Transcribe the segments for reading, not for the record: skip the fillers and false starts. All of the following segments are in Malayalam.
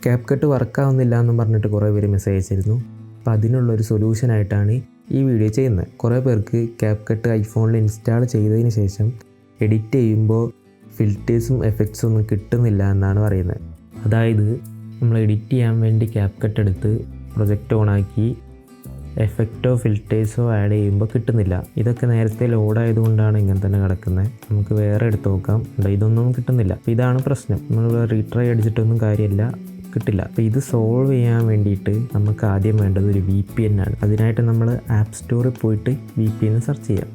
CapCut വർക്കാവുന്നില്ല എന്നും പറഞ്ഞിട്ട് കുറേ പേര് മെസ്സേജ് അയച്ചിരുന്നു. അപ്പോൾ അതിനുള്ളൊരു സൊല്യൂഷനായിട്ടാണ് ഈ വീഡിയോ ചെയ്യുന്നത്. കുറേ പേർക്ക് CapCut ഐഫോണിൽ ഇൻസ്റ്റാൾ ചെയ്തതിന് ശേഷം എഡിറ്റ് ചെയ്യുമ്പോൾ ഫിൽറ്റേഴ്സും എഫക്ട്സും ഒന്നും കിട്ടുന്നില്ല എന്നാണ് പറയുന്നത്. അതായത് നമ്മൾ എഡിറ്റ് ചെയ്യാൻ വേണ്ടി CapCut എടുത്ത് പ്രൊജക്റ്റ് ഓണാക്കി എഫക്റ്റോ ഫിൽറ്റേഴ്സോ ആഡ് ചെയ്യുമ്പോൾ കിട്ടുന്നില്ല. ഇതൊക്കെ നേരത്തെ ലോഡായതുകൊണ്ടാണ് ഇങ്ങനെ തന്നെ കിടക്കുന്നത്. നമുക്ക് വേറെ എടുത്ത് നോക്കാം. ഇതൊന്നും കിട്ടുന്നില്ല. അപ്പോൾ ഇതാണ് പ്രശ്നം. നമ്മൾ റീട്രൈ അടിച്ചിട്ടൊന്നും കാര്യമില്ല, കിട്ടില്ല. അപ്പോൾ ഇത് സോൾവ് ചെയ്യാൻ വേണ്ടിയിട്ട് നമുക്ക് ആദ്യം വേണ്ടത് ഒരു VPN ആണ്. അതിനായിട്ട് നമ്മൾ ആപ്പ് സ്റ്റോറിൽ പോയിട്ട് VPN സെർച്ച് ചെയ്യാം.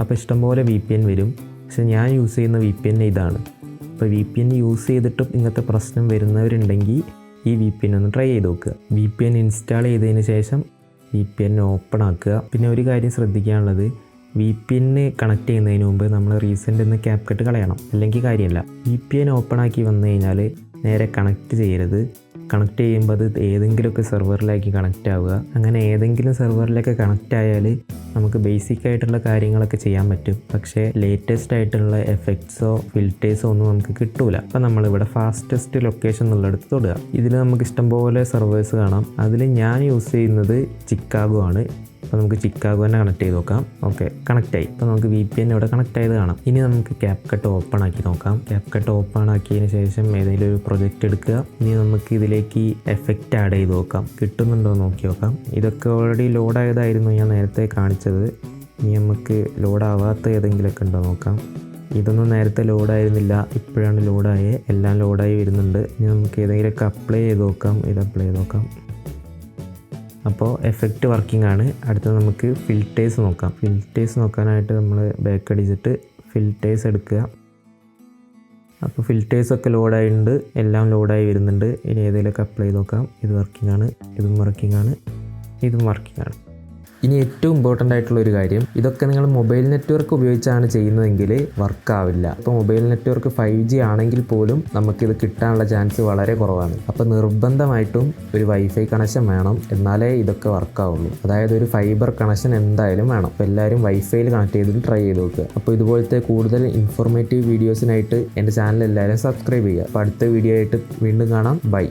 അപ്പോൾ ഇഷ്ടംപോലെ VPN വരും. പക്ഷെ ഞാൻ യൂസ് ചെയ്യുന്ന VPN ഇതാണ്. അപ്പോൾ VPN യൂസ് ചെയ്തിട്ടും ഇങ്ങനത്തെ പ്രശ്നം വരുന്നവരുണ്ടെങ്കിൽ ഈ VPN ഒന്ന് ട്രൈ ചെയ്ത് നോക്കുക. VPN ഇൻസ്റ്റാൾ ചെയ്തതിന് ശേഷം VPN ഓപ്പൺ ആക്കുക. പിന്നെ ഒരു കാര്യം ശ്രദ്ധിക്കാനുള്ളത്, VPN കണക്ട് ചെയ്യുന്നതിന് മുമ്പ് നമ്മൾ റീസെൻ്റ് ഒന്ന് CapCut കളയണം, അല്ലെങ്കിൽ കാര്യമില്ല. VPN ഓപ്പൺ ആക്കി വന്നു കഴിഞ്ഞാൽ നേരെ കണക്ട് ചെയ്യരുത്. കണക്ട് ചെയ്യുമ്പോൾ അത് ഏതെങ്കിലുമൊക്കെ സെർവറിലേക്ക് കണക്റ്റ് ആവുക. അങ്ങനെ ഏതെങ്കിലും സെർവറിലേക്ക് കണക്റ്റ് ആയാൽ നമുക്ക് ബേസിക് ആയിട്ടുള്ള കാര്യങ്ങളൊക്കെ ചെയ്യാൻ പറ്റും. പക്ഷേ ലേറ്റസ്റ്റ് ആയിട്ടുള്ള എഫക്ട്സോ ഫിൽറ്റേഴ്സോ ഒന്നും നമുക്ക് കിട്ടൂല. അപ്പോൾ നമ്മളിവിടെ ഫാസ്റ്റസ്റ്റ് ലൊക്കേഷൻ എന്നുള്ളിടത്ത് തൊടുക. ഇതിൽ നമുക്ക് ഇഷ്ടംപോലെ സെർവേഴ്സ് കാണാം. അതിൽ ഞാൻ യൂസ് ചെയ്യുന്നത് ചിക്കാഗോ ആണ്. അപ്പോൾ നമുക്ക് ചിക്കാഗോ തന്നെ കണക്ട് ചെയ്ത് നോക്കാം. ഓക്കെ, കണക്റ്റായി. അപ്പോൾ നമുക്ക് VPN ഇവിടെ കണക്ട് ആയത് കാണാം. ഇനി നമുക്ക് CapCut ഓപ്പൺ ആക്കി നോക്കാം. CapCut ഓപ്പൺ ആക്കിയതിന് ശേഷം ഏതെങ്കിലും ഒരു പ്രൊജക്റ്റ് എടുക്കുക. ഇനി നമുക്ക് ഇതിലേക്ക് എഫക്റ്റ് ആഡ് ചെയ്ത് നോക്കാം. കിട്ടുന്നുണ്ടോ എന്ന് നോക്കി നോക്കാം. ഇതൊക്കെ ഓൾറെഡി ലോഡായതായിരുന്നു ഞാൻ നേരത്തെ കാണിച്ചത്. ഇനി നമുക്ക് ലോഡാവാത്ത ഏതെങ്കിലുമൊക്കെ ഉണ്ടോ നോക്കാം. ഇതൊന്നും നേരത്തെ ലോഡായിരുന്നില്ല, ഇപ്പോഴാണ് ലോഡായേ. എല്ലാം ലോഡായി വരുന്നുണ്ട്. ഇനി നമുക്ക് ഏതെങ്കിലുമൊക്കെ അപ്ലൈ ചെയ്ത് നോക്കാം. ഇത് അപ്ലൈ ചെയ്ത് നോക്കാം. അപ്പോൾ എഫക്റ്റ് വർക്കിംഗ് ആണ്. അടുത്തത് നമുക്ക് ഫിൽറ്റേഴ്സ് നോക്കാം. ഫിൽറ്റേഴ്സ് നോക്കാനായിട്ട് നമ്മൾ ബാക്ക് അടിച്ചിട്ട് ഫിൽറ്റേഴ്സ് എടുക്കുക. അപ്പോൾ ഫിൽറ്റേഴ്സൊക്കെ ലോഡായിട്ടുണ്ട്, എല്ലാം ലോഡായി വരുന്നുണ്ട്. ഇനി ഏതെങ്കിലുമൊക്കെ അപ്ലൈ ചെയ്ത് നോക്കാം. ഇത് വർക്കിംഗ് ആണ്, ഇതും വർക്കിംഗ് ആണ്, ഇതും വർക്കിംഗ് ആണ്. ഇനി ഏറ്റവും ഇമ്പോർട്ടൻ്റ് ആയിട്ടുള്ള ഒരു കാര്യം, ഇതൊക്കെ നിങ്ങൾ മൊബൈൽ നെറ്റ്വർക്ക് ഉപയോഗിച്ചാണ് ചെയ്യുന്നതെങ്കിൽ വർക്കാവില്ല. അപ്പോൾ മൊബൈൽ നെറ്റ്വർക്ക് 5G ആണെങ്കിൽ പോലും നമുക്കിത് കിട്ടാനുള്ള ചാൻസ് വളരെ കുറവാണ്. അപ്പോൾ നിർബന്ധമായിട്ടും ഒരു വൈഫൈ കണക്ഷൻ വേണം, എന്നാലേ ഇതൊക്കെ വർക്കാവുള്ളൂ. അതായത് ഒരു ഫൈബർ കണക്ഷൻ എന്തായാലും വേണം. അപ്പോൾ എല്ലാവരും വൈഫൈയിൽ കണക്ട് ചെയ്തിട്ട് ട്രൈ ചെയ്ത് നോക്കുക. അപ്പോൾ ഇതുപോലത്തെ കൂടുതൽ ഇൻഫോർമേറ്റീവ് വീഡിയോസിനായിട്ട് എൻ്റെ ചാനൽ എല്ലാവരും സബ്സ്ക്രൈബ് ചെയ്യുക. അപ്പോൾ അടുത്ത വീഡിയോ ആയിട്ട് വീണ്ടും കാണാം. ബൈ.